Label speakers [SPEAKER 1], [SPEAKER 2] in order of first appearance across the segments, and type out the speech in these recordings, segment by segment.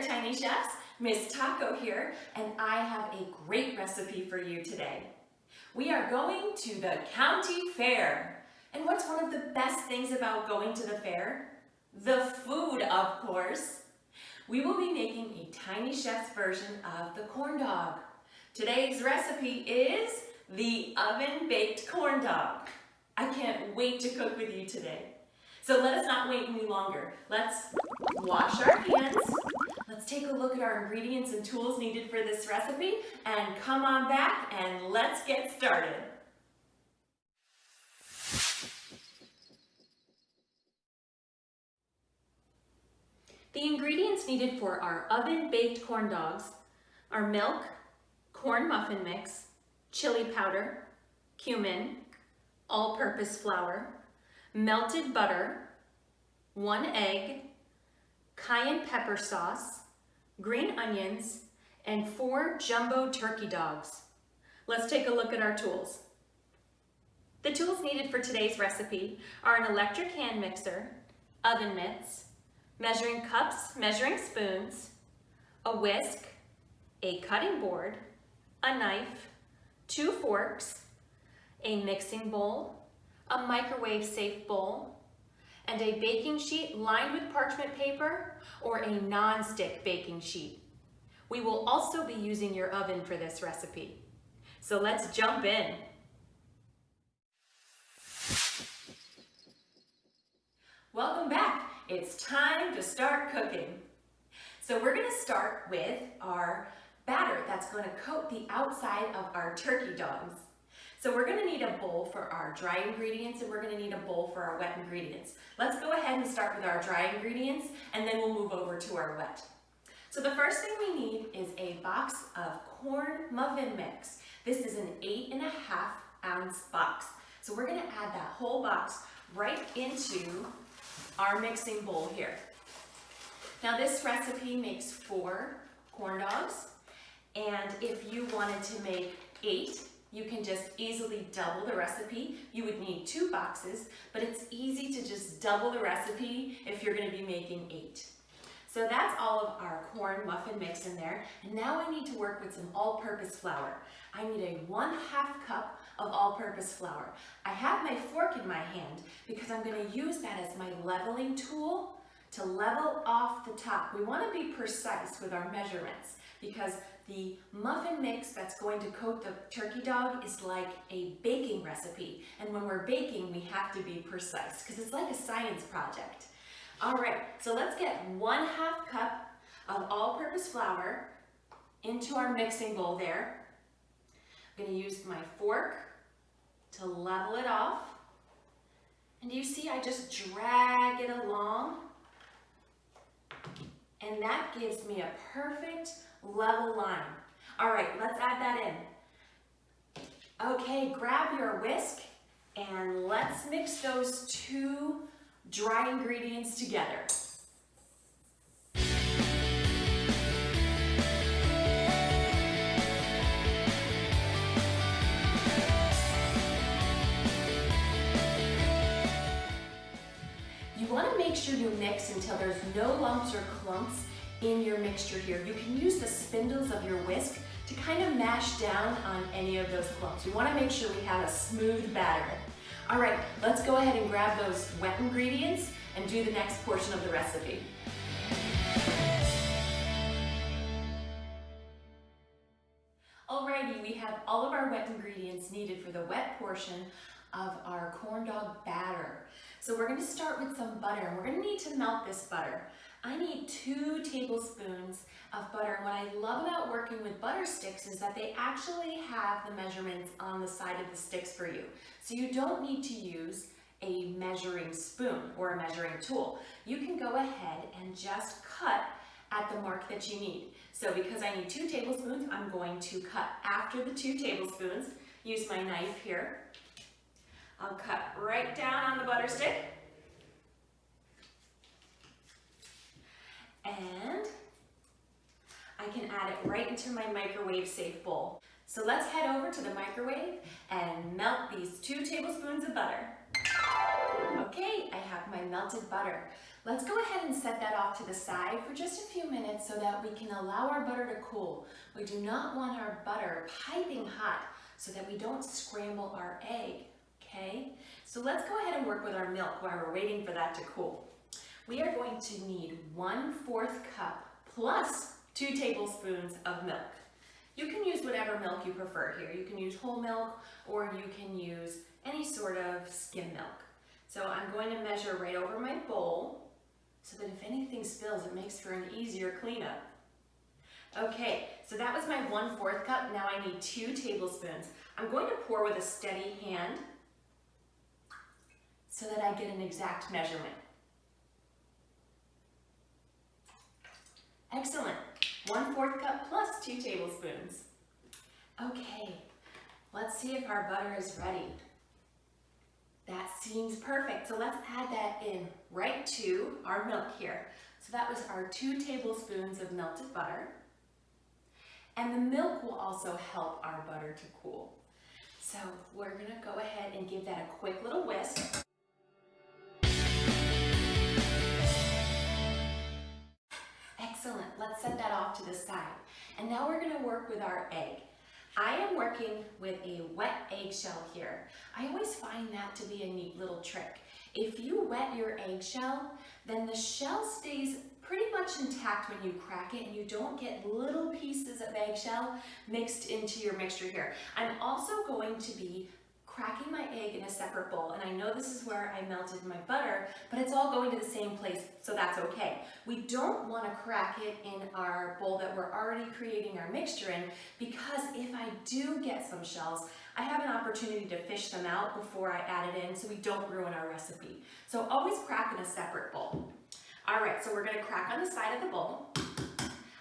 [SPEAKER 1] Tiny Chefs, Miss Taco here, and I have a great recipe for you today. We are going to the county fair. And what's one of the best things about going to the fair? The food, of course. We will be making a Tiny Chef's version of the corn dog. Today's recipe is the oven-baked corn dog. I can't wait to cook with you today. So let us not wait any longer. Let's wash our hands. Let's take a look at our ingredients and tools needed for this recipe, and come on back and let's get started. The ingredients needed for our oven-baked corn dogs are milk, corn muffin mix, chili powder, cumin, all-purpose flour, melted butter, 1 egg, cayenne pepper sauce, green onions, and 4 jumbo turkey dogs. Let's take a look at our tools. The tools needed for today's recipe are an electric hand mixer, oven mitts, measuring cups, measuring spoons, a whisk, a cutting board, a knife, 2 forks, a mixing bowl, a microwave-safe bowl, and a baking sheet lined with parchment paper or a non-stick baking sheet. We will also be using your oven for this recipe. So let's jump in. Welcome back. It's time to start cooking. So we're going to start with our batter that's going to coat the outside of our turkey dogs. So we're going to need a bowl for our dry ingredients, and we're going to need a bowl for our wet ingredients. Let's go ahead and start with our dry ingredients, and then we'll move over to our wet. So the first thing we need is a box of corn muffin mix. This is an 8.5 ounce box. So we're going to add that whole box right into our mixing bowl here. Now this recipe makes 4 corn dogs, and if you wanted to make 8, you can just easily double the recipe. You would need 2 boxes, but it's easy to just double the recipe if you're going to be making 8. So that's all of our corn muffin mix in there. And now I need to work with some all-purpose flour. I need a 1/2 cup of all-purpose flour. I have my fork in my hand because I'm going to use that as my leveling tool to level off the top. We want to be precise with our measurements because the muffin mix that's going to coat the turkey dog is like a baking recipe. And when we're baking, we have to be precise because it's like a science project. All right, so let's get 1/2 cup of all-purpose flour into our mixing bowl there. I'm going to use my fork to level it off. And you see, I just drag it along. And that gives me a perfect level line. All right, let's add that in. Okay, grab your whisk and let's mix those 2 dry ingredients together. You want to make sure you mix until there's no lumps or clumps in your mixture here. You can use the spindles of your whisk to kind of mash down on any of those clumps. We want to make sure we have a smooth batter. All right, let's go ahead and grab those wet ingredients and do the next portion of the recipe. Alrighty, we have all of our wet ingredients needed for the wet portion of our corn dog batter. So we're going to start with some butter, and we're going to need to melt this butter. I need 2 tablespoons of butter, and what I love about working with butter sticks is that they actually have the measurements on the side of the sticks for you. So you don't need to use a measuring spoon or a measuring tool. You can go ahead and just cut at the mark that you need. So because I need 2 tablespoons, I'm going to cut after the 2 tablespoons. Use my knife here. I'll cut right down on the butter stick. And I can add it right into my microwave-safe bowl. So let's head over to the microwave and melt these 2 tablespoons of butter. Okay, I have my melted butter. Let's go ahead and set that off to the side for just a few minutes so that we can allow our butter to cool. We do not want our butter piping hot so that we don't scramble our egg, okay? So let's go ahead and work with our milk while we're waiting for that to cool. We are going to need 1/4 cup plus 2 tablespoons of milk. You can use whatever milk you prefer here. You can use whole milk or you can use any sort of skim milk. So I'm going to measure right over my bowl so that if anything spills, it makes for an easier cleanup. Okay, so that was my 1/4 cup. Now I need 2 tablespoons. I'm going to pour with a steady hand so that I get an exact measurement. Excellent. 1/4 cup plus 2 tablespoons. Okay, let's see if our butter is ready. That seems perfect. So let's add that in right to our milk here. So that was our 2 tablespoons of melted butter. And the milk will also help our butter to cool. So we're gonna go ahead and give that a quick little whisk. Excellent, let's set that off to the side. And now we're gonna work with our egg. I am working with a wet eggshell here. I always find that to be a neat little trick. If you wet your eggshell, then the shell stays pretty much intact when you crack it and you don't get little pieces of eggshell mixed into your mixture here. I'm also going to be cracking my egg in a separate bowl, and I know this is where I melted my butter, but it's all going to the same place, so that's okay. We don't want to crack it in our bowl that we're already creating our mixture in, because if I do get some shells, I have an opportunity to fish them out before I add it in so we don't ruin our recipe. So always crack in a separate bowl. All right, so we're going to crack on the side of the bowl.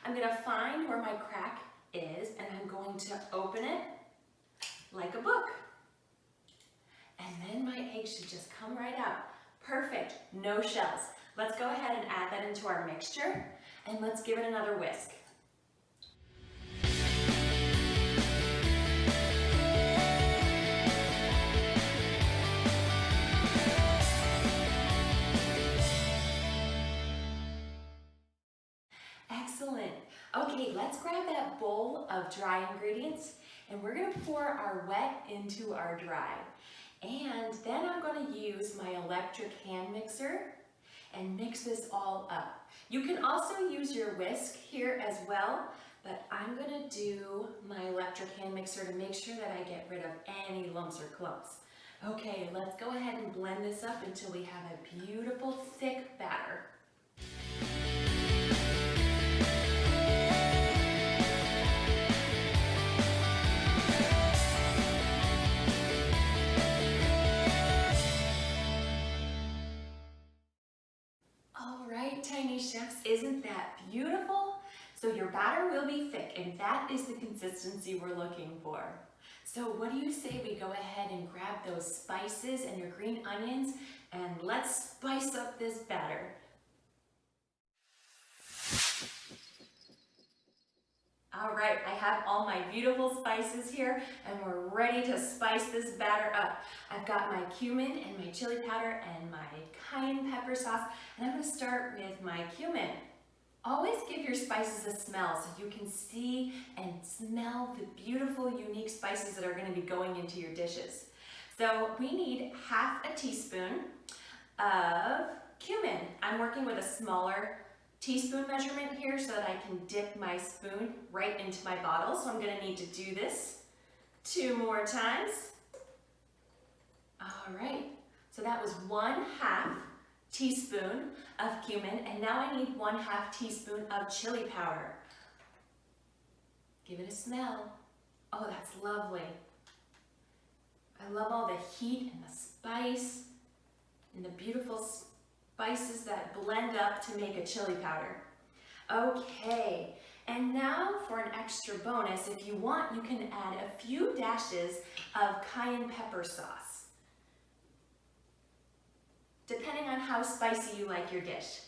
[SPEAKER 1] I'm going to find where my crack is, and I'm going to open it like a book. And then my egg should just come right out. Perfect, no shells. Let's go ahead and add that into our mixture, and let's give it another whisk. Excellent. Okay, let's grab that bowl of dry ingredients, and we're gonna pour our wet into our dry. And then I'm going to use my electric hand mixer and mix this all up. You can also use your whisk here as well, but I'm going to do my electric hand mixer to make sure that I get rid of any lumps or clumps. Okay, let's go ahead and blend this up until we have a beautiful thick batter. Tiny chefs, isn't that beautiful? So your batter will be thick, and that is the consistency we're looking for. So what do you say we go ahead and grab those spices and your green onions, and let's spice up this batter. All right, I have all my beautiful spices here, and we're ready to spice this batter up. I've got my cumin and my chili powder and my cayenne pepper sauce, and I'm gonna start with my cumin. Always give your spices a smell so you can see and smell the beautiful, unique spices that are gonna be going into your dishes. So we need 1/2 teaspoon of cumin. I'm working with a smaller teaspoon measurement here so that I can dip my spoon right into my bottle. So I'm gonna need to do this 2 more times. All right, so that was 1/2 teaspoon of cumin, and now I need 1/2 teaspoon of chili powder. Give it a smell. Oh, that's lovely. I love all the heat and the spice and the beautiful spices that blend up to make a chili powder. Okay, and now for an extra bonus, if you want, you can add a few dashes of cayenne pepper sauce, depending on how spicy you like your dish.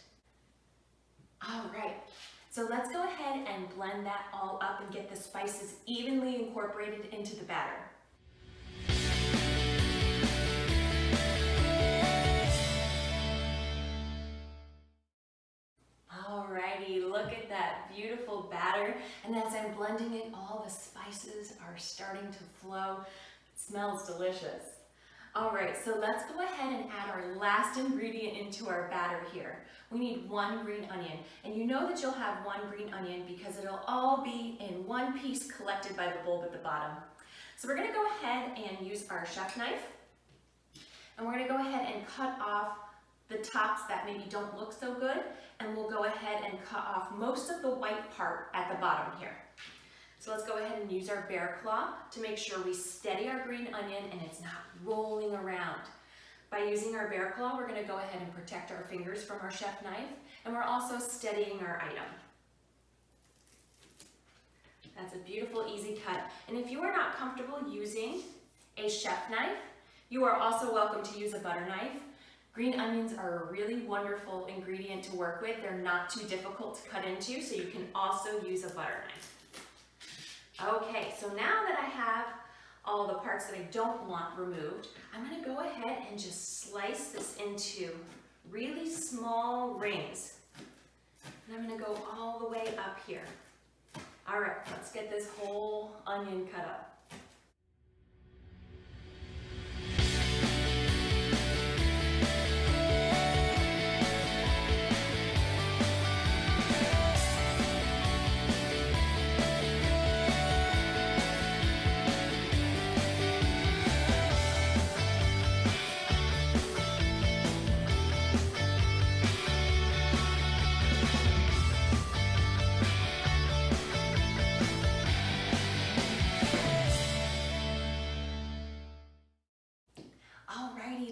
[SPEAKER 1] All right, so let's go ahead and blend that all up and get the spices evenly incorporated into the batter. at that beautiful batter. And as I'm blending it, all the spices are starting to flow. It smells delicious. All right, so let's go ahead and add our last ingredient into our batter here. We need 1 green onion. And you know that you'll have 1 green onion because it'll all be in one piece collected by the bulb at the bottom. So we're gonna go ahead and use our chef knife. And we're gonna go ahead and cut off the tops that maybe don't look so good. And we'll go ahead and cut off most of the white part at the bottom here. So let's go ahead and use our bear claw to make sure we steady our green onion and it's not rolling around. By using our bear claw, we're going to go ahead and protect our fingers from our chef knife, and we're also steadying our item. That's a beautiful, easy cut. And if you are not comfortable using a chef knife, you are also welcome to use a butter knife. Green onions are a really wonderful ingredient to work with. They're not too difficult to cut into, so you can also use a butter knife. Okay, so now that I have all the parts that I don't want removed, I'm going to go ahead and just slice this into really small rings. And I'm going to go all the way up here. All right, let's get this whole onion cut up.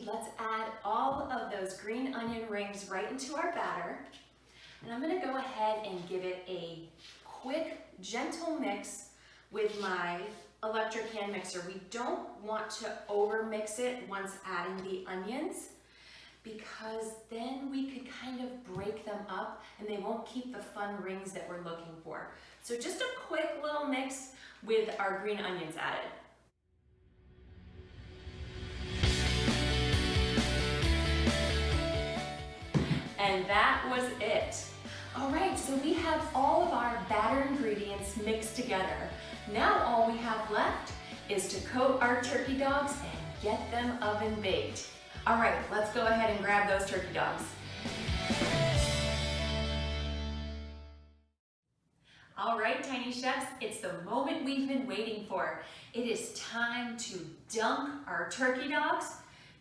[SPEAKER 1] Let's add all of those green onion rings right into our batter. And I'm going to go ahead and give it a quick, gentle mix with my electric hand mixer. We don't want to over mix it once adding the onions, because then we could kind of break them up and they won't keep the fun rings that we're looking for. So just a quick little mix with our green onions added. And that was it. All right, so we have all of our batter ingredients mixed together. Now all we have left is to coat our turkey dogs and get them oven baked. All right, let's go ahead and grab those turkey dogs. All right, Tiny Chefs, it's the moment we've been waiting for. It is time to dunk our turkey dogs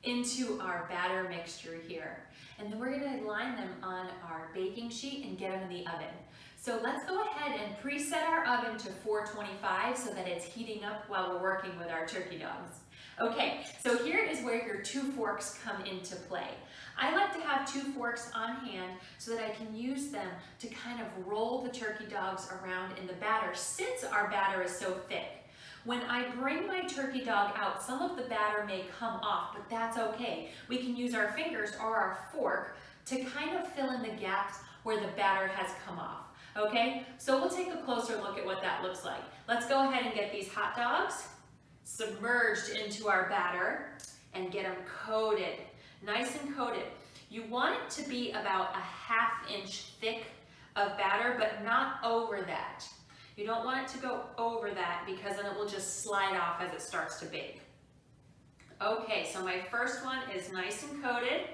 [SPEAKER 1] into our batter mixture here. And then we're gonna line them on our baking sheet and get them in the oven. So let's go ahead and preset our oven to 425 so that it's heating up while we're working with our turkey dogs. Okay, so here is where your 2 forks come into play. I like to have 2 forks on hand so that I can use them to kind of roll the turkey dogs around in the batter, since our batter is so thick. When I bring my turkey dog out, some of the batter may come off, but that's okay. We can use our fingers or our fork to kind of fill in the gaps where the batter has come off. Okay, so we'll take a closer look at what that looks like. Let's go ahead and get these hot dogs submerged into our batter and get them coated, nice and coated. You want it to be about a ½ inch thick of batter, but not over that. You don't want it to go over that because then it will just slide off as it starts to bake. Okay, so my first one is nice and coated.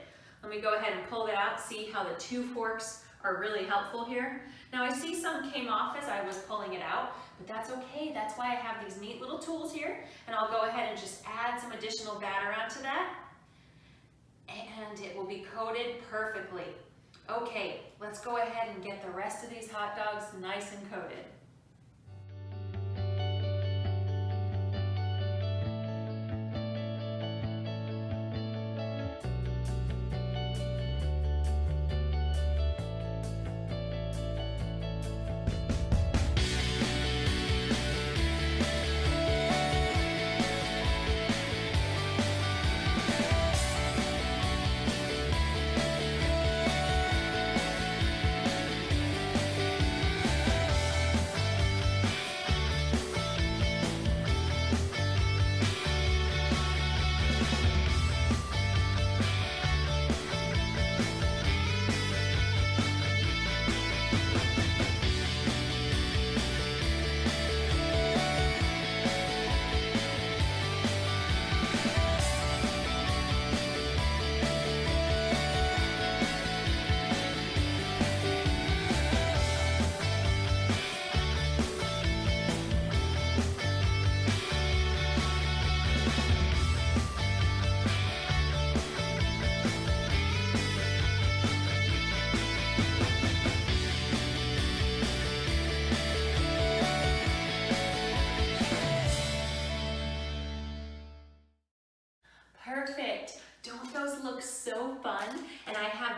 [SPEAKER 1] Let me go ahead and pull that out, see how the 2 forks are really helpful here. Now I see some came off as I was pulling it out, but that's okay. That's why I have these neat little tools here, and I'll go ahead and just add some additional batter onto that, and it will be coated perfectly. Okay, let's go ahead and get the rest of these hot dogs nice and coated.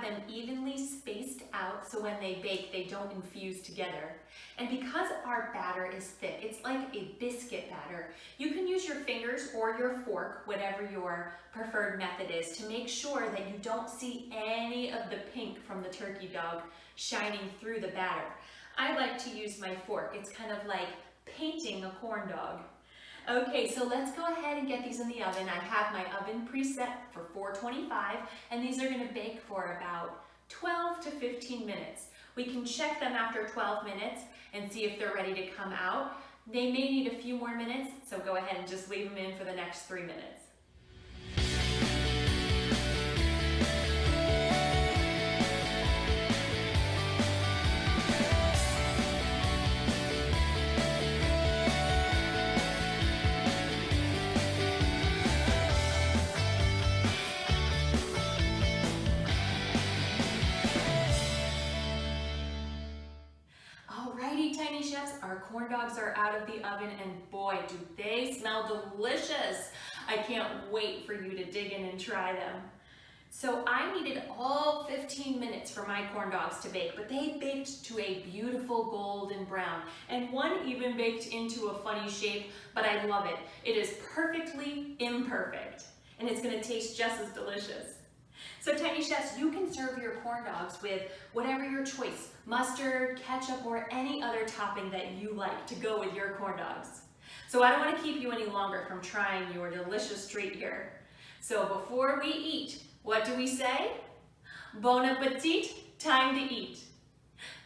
[SPEAKER 1] have them evenly spaced out so when they bake, they don't infuse together. And because our batter is thick, it's like a biscuit batter, you can use your fingers or your fork, whatever your preferred method is, to make sure that you don't see any of the pink from the turkey dog shining through the batter. I like to use my fork. It's kind of like painting a corn dog. Okay, so let's go ahead and get these in the oven. I have my oven preset for 425, and these are going to bake for about 12 to 15 minutes. We can check them after 12 minutes and see if they're ready to come out. They may need a few more minutes, so go ahead and just leave them in for the next 3 minutes. Alrighty, Tiny Chefs, our corn dogs are out of the oven, and boy, do they smell delicious. I can't wait for you to dig in and try them. So I needed all 15 minutes for my corn dogs to bake, but they baked to a beautiful golden brown, and one even baked into a funny shape, but I love it. It is perfectly imperfect, and it's gonna taste just as delicious. So Tiny Chefs, you can serve your corn dogs with whatever your choice, mustard, ketchup, or any other topping that you like to go with your corn dogs. So I don't want to keep you any longer from trying your delicious treat here. So before we eat, what do we say? Bon appetit, time to eat.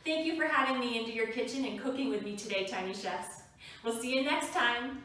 [SPEAKER 1] Thank you for having me into your kitchen and cooking with me today, Tiny Chefs. We'll see you next time.